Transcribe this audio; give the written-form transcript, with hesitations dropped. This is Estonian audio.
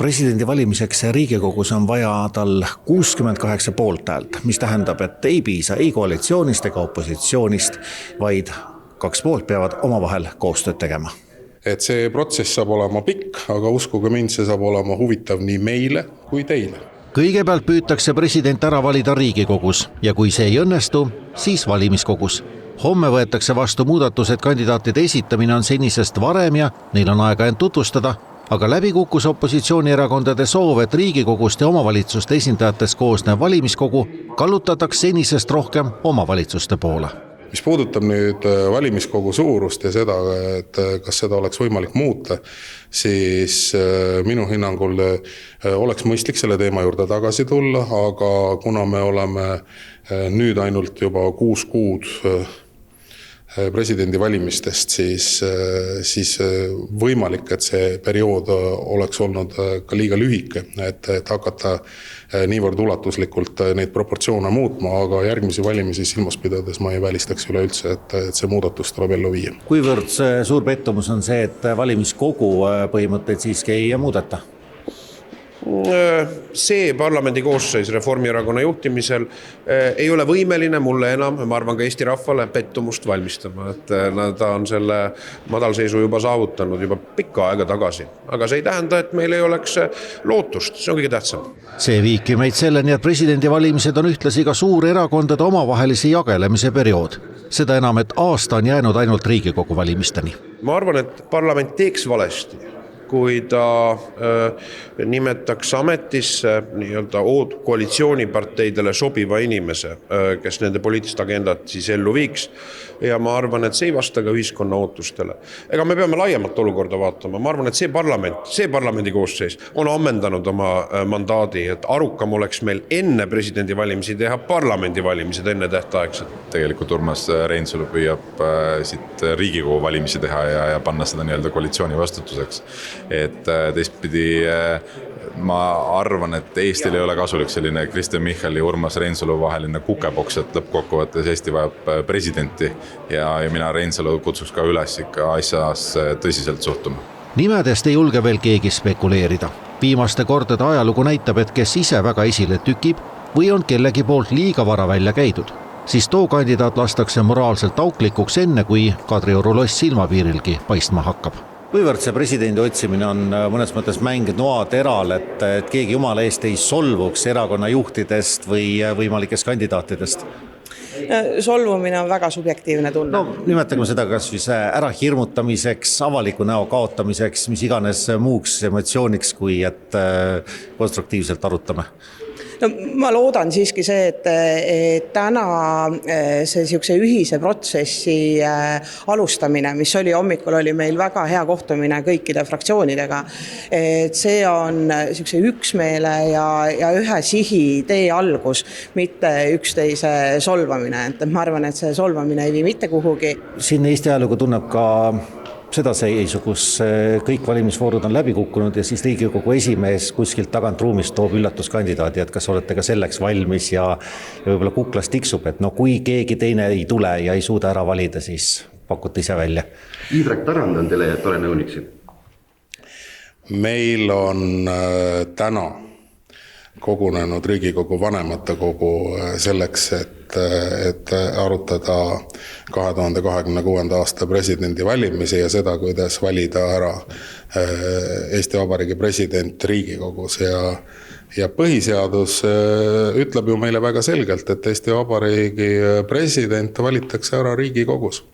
Presidendi valimiseks Riigikogus on vaja tal 68 poolthäält, mis tähendab, et ei piisa ei koalitsioonist ega opositsioonist, vaid 2 poolt peavad omavahel koostööd tegema. Et see protsess saab olema pikk, aga uskuge mind, see saab olema huvitav nii meile kui teile. Kõigepealt püütakse president ära valida Riigikogus ja kui see ei õnnestu, siis valimiskogus. Homme võetakse vastu muudatused, kandidaatide esitamine on senisest varem ja neil on aega end tutvustada, aga läbi kukkus opositsioonierakondade soov, et Riigikogust ja omavalitsuste esindajatest koosnev valimiskogu kallutatakse senisest rohkem omavalitsuste poole. Mis puudutab nüüd valimiskogu suurust ja seda, et kas seda oleks võimalik muuta, siis minu hinnangul oleks mõistlik selle teema juurde tagasi tulla, aga kuna me oleme nüüd ainult juba 6 kuud presidendi valimistest, siis võimalik, et see periood oleks olnud ka liiga lühike, et hakata niivõrd ulatuslikult neid proportsioone muutma, aga järgmisi valimisi silmas pidades ma ei välistaks üleüldse, et see muudatus tuleb ellu viia. Kuivõrd suur pettumus on see, et valimiskogu põhimõtteid siiski ei muudeta? See parlamendi koosseis Reformierakonna juhtimisel ei ole võimeline mulle enam, ma arvan ka Eesti rahvale, pettumust valmistama, et ta on selle madalseisu juba saavutanud juba pikka aega tagasi, aga see ei tähenda, et meil ei oleks lootust, see on kõige tähtsam. See viibki meid selleni, et presidendivalimised on ühtlasi ka suur erakondade omavahelise jagelemise periood. Seda enam, et aasta on jäänud ainult Riigikogu valimisteni. Ma arvan, et parlament teeks valesti, kui ta nimetaks ametisse koalitsiooniparteidele sobiva inimese, kes nende poliitilist agendat siis ellu viiks. Ja ma arvan, et see ei vasta ka ühiskonna ootustele. Ega me peame laiemalt olukorda vaatama. Ma arvan, et see parlamendi koosseis on ammendanud oma mandaadi, et arukam oleks meil enne presidendi valimisi teha parlamendi valimised enne tähtaegselt. Tegelikult Urmas Reinsalu püüab siit Riigikogu valimisi teha ja panna seda nii-öelda koalitsiooni vastutuseks. Et teistpidi ma arvan, et Eestil ei ole kasulik selline Kristen Michali ja Urmas Reinsalu vaheline kukeboks, et lõppkokkuvõttes Eesti vajab presidenti ja mina Reinsalu kutsuks ka üles ikka asjas tõsiselt suhtuma. Nimedest ei julge veel keegi spekuleerida. Viimaste kordade ajalugu näitab, et kes ise väga esile tükib või on kellegi poolt liiga vara välja käidud, siis too kandidaat lastakse moraalselt auklikuks enne, kui Kadrioru loss silmapiirilgi paistma hakkab. Kuivõrd see presidendi otsimine on mõnes mõttes mäng noateral, et keegi jumala eest ei solvuks erakonna juhtidest või võimalikest kandidaatidest? Solvumine on väga subjektiivne tunne. No, nimetagem seda kas siis ära hirmutamiseks, avaliku näo kaotamiseks, mis iganes muuks emotsiooniks, kui et konstruktiivselt arutame. No, ma loodan siiski see, et täna see siukse ühise protsessi alustamine, mis oli hommikul, oli meil väga hea kohtumine kõikide fraktsioonidega. Et see on siukse üksmeele ja ühe sihi tee algus, mitte üksteise solvamine. Et ma arvan, et see solvamine ei vii mitte kuhugi. Siin Eesti ajalugu tunneb ka seda seisu, kus kõik valimisvoorud on läbi kukkunud ja siis Riigikogu esimees kuskilt tagant ruumist toob üllatuskandidaadi, et kas olete ka selleks valmis ja võib-olla kuklas tiksub, et kui keegi teine ei tule ja ei suuda ära valida, siis pakute ise välja. Indrek Tarand on teile tore nõunik siin. Meil on täna kogunenud Riigikogu vanematekogu selleks, et arutada 2026. aasta presidendi valimisi ja seda, kuidas valida ära Eesti Vabariigi president Riigikogus ja põhiseadus ütleb ju meile väga selgelt, et Eesti Vabariigi president valitakse ära Riigikogus.